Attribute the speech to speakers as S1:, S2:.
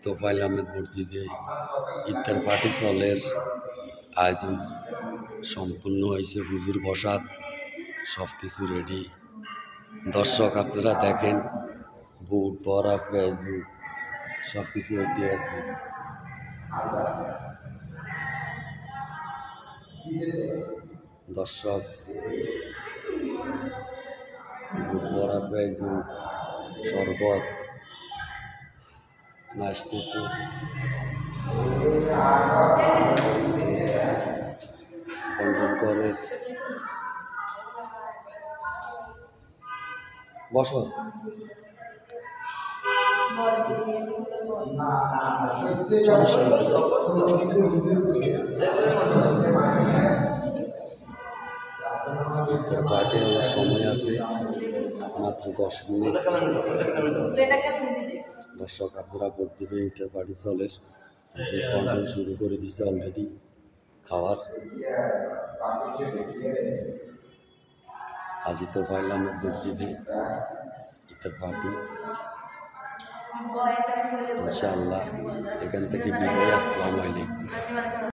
S1: তোফায়েল আহমেদ মসজিদে ইফতার পার্টি চলের আয়োজন সম্পূর্ণ হয়েছে। হুজুর বসাত সব কিছু রেডি। দর্শক আপনারা দেখেন, বুট বড়া পেঁয়াজু সব কিছু হইতে আছে। দর্শক বুট বড়া পেঁয়াজু শরবত নাচতেছে। বন্টন করে বসো। ইফতার পার্টি আমার সময় আছে মাত্র 10 মিনিট। দর্শক আপনারা ভোট দিবে। ইফতার পার্টি চলে, বন্টন শুরু করে দিছে অলরেডি খাওয়ার। আজি তোফায়েল আহমেদ মসজিদে ইফতার পার্টি ইনশাআল্লাহ। এখান থেকে বিদায়। আসসালামু আলাইকুম।